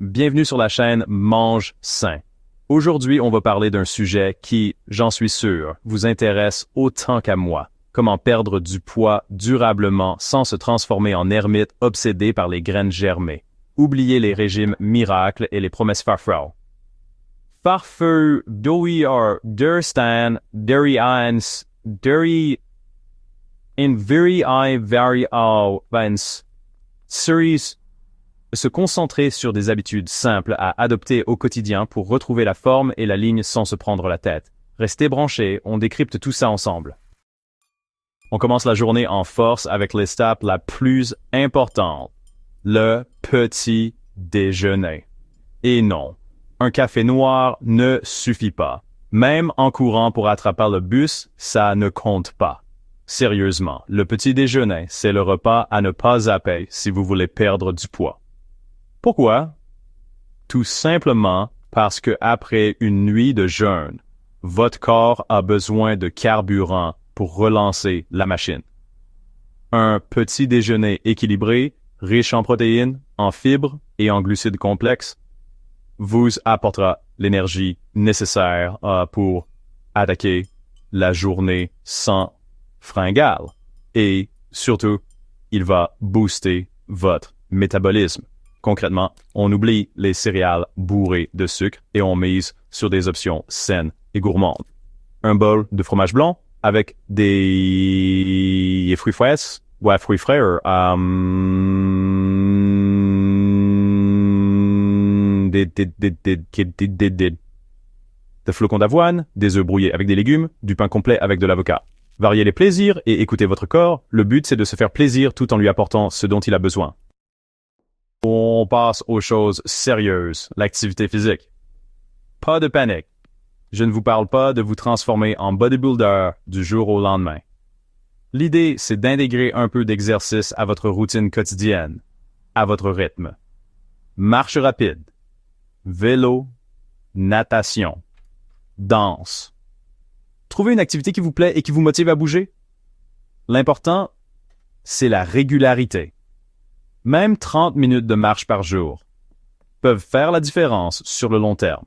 bienvenue sur la chaîne Mange Sain. Aujourd'hui, on va parler d'un sujet qui, j'en suis sûr, vous intéresse autant qu'à moi. Comment perdre du poids durablement sans se transformer en ermite obsédé par les graines germées. Oubliez les régimes miracles et les promesses farfelues. Farfeu doier der stan deri eins deri in very I very vens series. Se concentrer sur des habitudes simples à adopter au quotidien pour retrouver la forme et la ligne sans se prendre la tête. Restez branchés, on décrypte tout ça ensemble. On commence la journée en force avec l'étape la plus importante, le petit déjeuner. Et non, un café noir ne suffit pas. Même en courant pour attraper le bus, ça ne compte pas. Sérieusement, le petit déjeuner, c'est le repas à ne pas zapper si vous voulez perdre du poids. Pourquoi? Tout simplement parce que après une nuit de jeûne, votre corps a besoin de carburant pour relancer la machine. Un petit déjeuner équilibré, riche en protéines, en fibres et en glucides complexes, vous apportera l'énergie nécessaire pour attaquer la journée sans fringale. Et surtout, il va booster votre métabolisme. Concrètement, on oublie les céréales bourrées de sucre et on mise sur des options saines et gourmandes. Un bol de fromage blanc avec des fruits frais, fruits frais, des flocons d'avoine, des œufs brouillés avec des légumes, du pain complet avec de l'avocat. Variez les plaisirs et écoutez votre corps. Le but, c'est de se faire plaisir tout en lui apportant ce dont il a besoin. On passe aux choses sérieuses, l'activité physique. Pas de panique. Je ne vous parle pas de vous transformer en bodybuilder du jour au lendemain. L'idée, c'est d'intégrer un peu d'exercice à votre routine quotidienne, à votre rythme. Marche rapide, vélo, natation, danse. Trouvez une activité qui vous plaît et qui vous motive à bouger. L'important, c'est la régularité. Même 30 minutes de marche par jour peuvent faire la différence sur le long terme.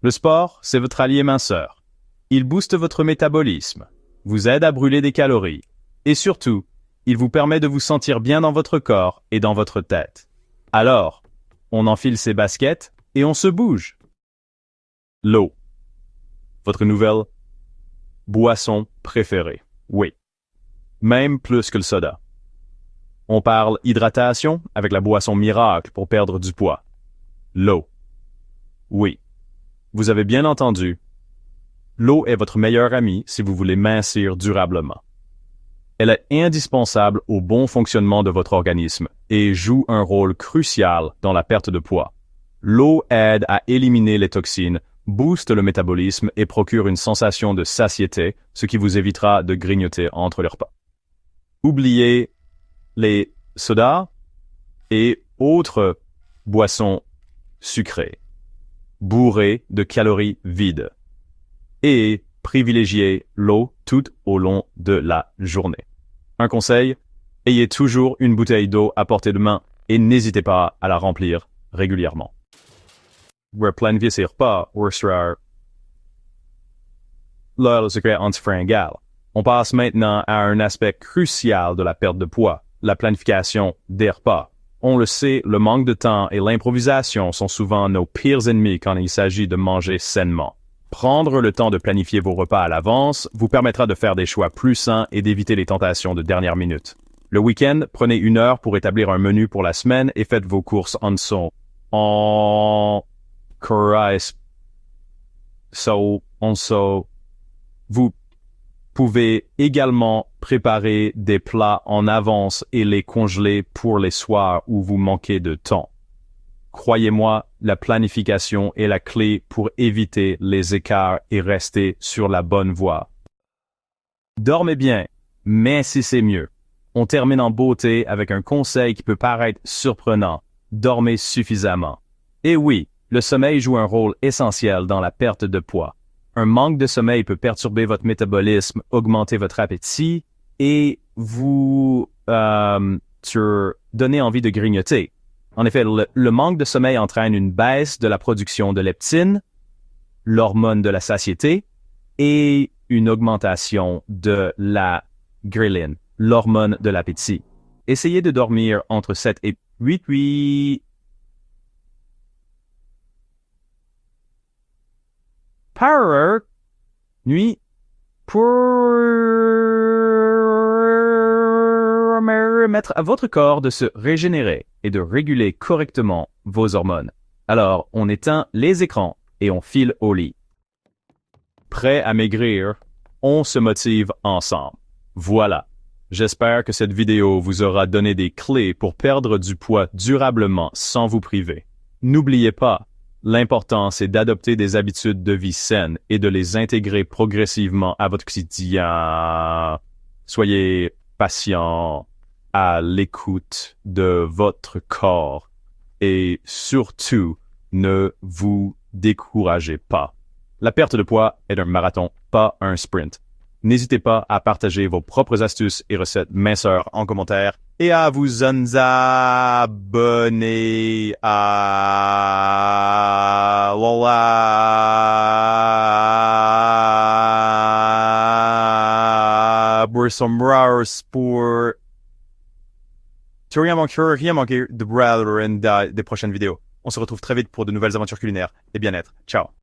Le sport, c'est votre allié minceur. Il booste votre métabolisme, vous aide à brûler des calories et surtout, il vous permet de vous sentir bien dans votre corps et dans votre tête. Alors, on enfile ses baskets et on se bouge. L'eau. Votre nouvelle boisson préférée. Oui. Même plus que le soda. On parle hydratation avec la boisson miracle pour perdre du poids. L'eau. Oui. Vous avez bien entendu. L'eau est votre meilleure amie si vous voulez mincir durablement. Elle est indispensable au bon fonctionnement de votre organisme et joue un rôle crucial dans la perte de poids. L'eau aide à éliminer les toxines, booste le métabolisme et procure une sensation de satiété, ce qui vous évitera de grignoter entre les repas. Oubliez les sodas et autres boissons sucrées, bourrées de calories vides, et privilégiez l'eau tout au long de la journée. Un conseil, ayez toujours une bouteille d'eau à portée de main et n'hésitez pas à la remplir régulièrement. Planifiez ses repas, le secret anti-fringale. On passe maintenant à un aspect crucial de la perte de poids, la planification des repas. On le sait, le manque de temps et l'improvisation sont souvent nos pires ennemis quand il s'agit de manger sainement. Prendre le temps de planifier vos repas à l'avance vous permettra de faire des choix plus sains et d'éviter les tentations de dernière minute. Le week-end, prenez 1 heure pour établir un menu pour la semaine et faites vos courses Vous pouvez également préparer des plats en avance et les congeler pour les soirs où vous manquez de temps. Croyez-moi, la planification est la clé pour éviter les écarts et rester sur la bonne voie. Dormez bien, mais si c'est mieux. On termine en beauté avec un conseil qui peut paraître surprenant. Dormez suffisamment. Et oui, le sommeil joue un rôle essentiel dans la perte de poids. Un manque de sommeil peut perturber votre métabolisme, augmenter votre appétit et vous donner envie de grignoter. En effet, le manque de sommeil entraîne une baisse de la production de leptine, l'hormone de la satiété, et une augmentation de la ghrelin, l'hormone de l'appétit. Essayez de dormir entre 7 et 8 par nuit pour permettre à votre corps de se régénérer et de réguler correctement vos hormones. Alors, on éteint les écrans et on file au lit. Prêt à maigrir, on se motive ensemble. Voilà. J'espère que cette vidéo vous aura donné des clés pour perdre du poids durablement sans vous priver. N'oubliez pas, l'important c'est d'adopter des habitudes de vie saines et de les intégrer progressivement à votre quotidien. Soyez patient, à l'écoute de votre corps et surtout, ne vous découragez pas. La perte de poids est un marathon, pas un sprint. N'hésitez pas à partager vos propres astuces et recettes minceurs en commentaire et à vous abonner à pour rien manquer de des prochaines vidéos. On se retrouve très vite pour de nouvelles aventures culinaires et bien-être. Ciao!